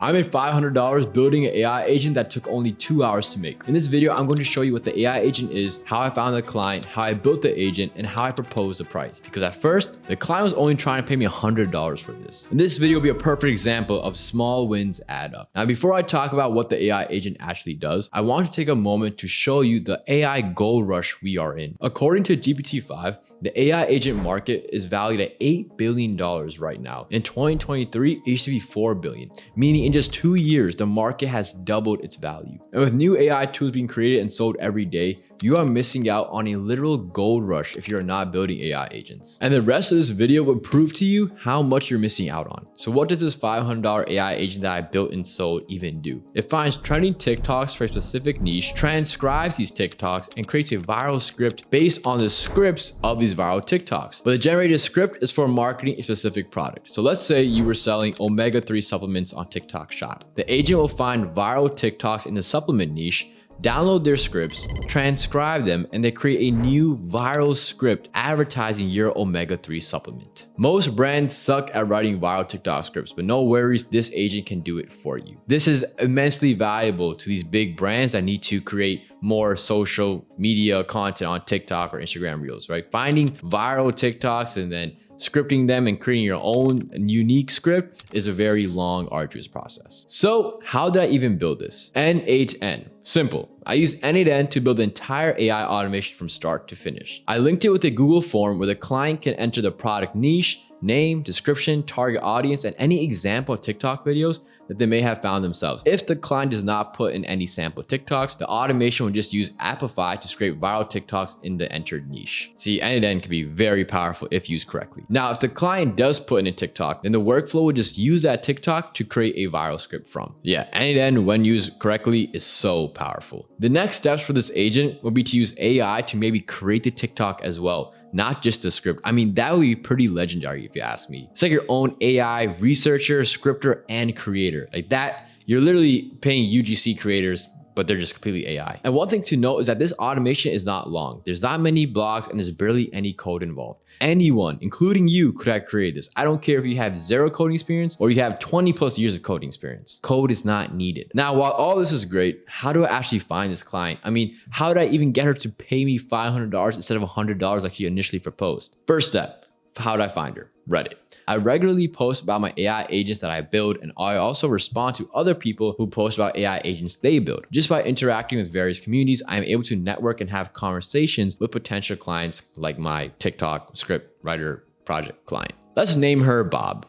I made $500 building an AI agent that took only 2 hours to make. In this video, I'm going to show you what the AI agent is, how I found the client, how I built the agent, and how I proposed the price. Because at first, the client was only trying to pay me $100 for this. And this video will be a perfect example of small wins add up. Now, before I talk about what the AI agent actually does, I want to take a moment to show you the AI gold rush we are in. According to GPT-5, the AI agent market is valued at $8 billion right now. In 2023, it used to be $4 billion, meaning in just 2 years, the market has doubled its value. And with new AI tools being created and sold every day, you are missing out on a literal gold rush if you're not building AI agents. And the rest of this video will prove to you how much you're missing out on. So what does this $500 AI agent that I built and sold even do? It finds trending TikToks for a specific niche, transcribes these TikToks, and creates a viral script based on the scripts of these viral TikToks. But the generated script is for marketing a specific product. So let's say you were selling omega-3 supplements on TikTok Shop. The agent will find viral TikToks in the supplement niche, download their scripts, transcribe them, and they create a new viral script advertising your omega-3 supplement. Most brands suck at writing viral TikTok scripts, but no worries, this agent can do it for you. This is immensely valuable to these big brands that need to create more social media content on TikTok or Instagram Reels, right? Finding viral TikToks and then scripting them and creating your own unique script is a very long, arduous process. So how did I even build this? N8N. Simple. I used N8N to build the entire AI automation from start to finish. I linked it with a Google form where the client can enter the product niche, name, description, target audience, and any example TikTok videos that they may have found themselves. If the client does not put in any sample TikToks, the automation will just use Apify to scrape viral TikToks in the entered niche. See, N8N can be very powerful if used correctly. Now, if the client does put in a TikTok, then the workflow will just use that TikTok to create a viral script from. Yeah, N8N, when used correctly, is so powerful. The next steps for this agent will be to use AI to maybe create the TikTok as well, not just the script. I mean, that would be pretty legendary if you ask me. It's like your own AI researcher, scripter, and creator. Like that, you're literally paying UGC creators, but they're just completely AI. And one thing to note is that this automation is not long. There's not many blocks and there's barely any code involved. Anyone, including you, could have created this. I don't care if you have zero coding experience or you have 20 plus years of coding experience. Code is not needed. Now, while all this is great, how do I actually find this client? I mean, how did I even get her to pay me $500 instead of $100 like she initially proposed? First step, how did I find her? Reddit. I regularly post about my AI agents that I build, and I also respond to other people who post about AI agents they build. Just by interacting with various communities, I am able to network and have conversations with potential clients like my TikTok script writer project client. Let's name her Bob.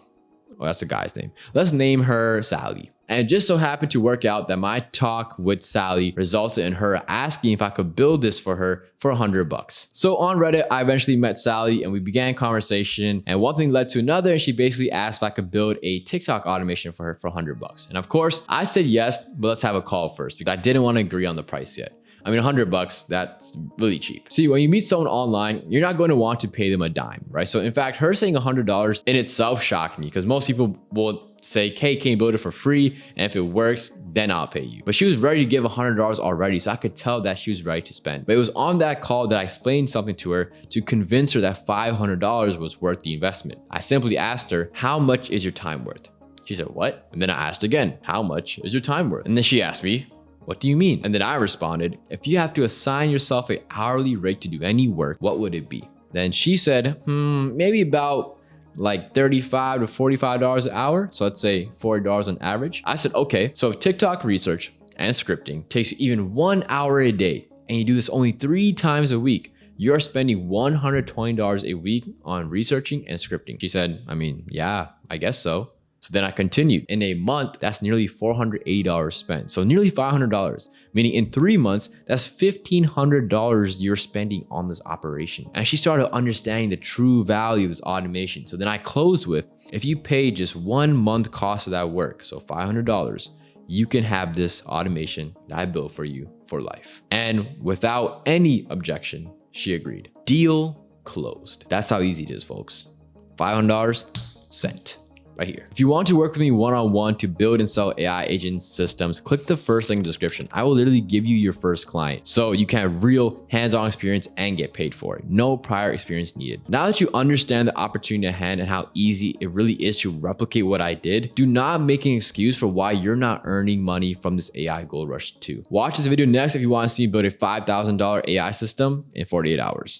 Oh, that's a guy's name. Let's name her Sally. And it just so happened to work out that my talk with Sally resulted in her asking if I could build this for her for $100. So on Reddit, I eventually met Sally and we began conversation, and one thing led to another, and she basically asked if I could build a TikTok automation for her for $100. And of course, I said yes, but let's have a call first because I didn't want to agree on the price yet. I mean, $100, that's really cheap. See, when you meet someone online, you're not going to want to pay them a dime, right? So in fact, her saying $100 in itself shocked me because most people will say, hey, can you build it for free? And if it works, then I'll pay you. But she was ready to give $100 already, so I could tell that she was ready to spend. But it was on that call that I explained something to her to convince her that $500 was worth the investment. I simply asked her, how much is your time worth? She said, what? And then I asked again, how much is your time worth? And then she asked me, what do you mean? And then I responded, if you have to assign yourself an hourly rate to do any work, what would it be? Then she said, maybe about like $35 to $45 an hour. So let's say $40 on average. I said, okay, so if TikTok research and scripting takes you even 1 hour a day and you do this only 3 times a week, you're spending $120 a week on researching and scripting. She said, I mean, yeah, I guess so. So then I continued. In a month, that's nearly $480 spent. So nearly $500, meaning in 3 months, that's $1,500 you're spending on this operation. And she started understanding the true value of this automation. So then I closed with, if you pay just 1 month cost of that work, so $500, you can have this automation that I built for you for life. And without any objection, she agreed. Deal closed. That's how easy it is, folks. $500 sent. right here. If you want to work with me one-on-one to build and sell AI agent systems, click the first link in the description. I will literally give you your first client so you can have real hands-on experience and get paid for it. No prior experience needed. Now that you understand the opportunity at hand and how easy it really is to replicate what I did, do not make an excuse for why you're not earning money from this AI gold rush too. Watch this video next if you want to see me build a $5,000 AI system in 48 hours.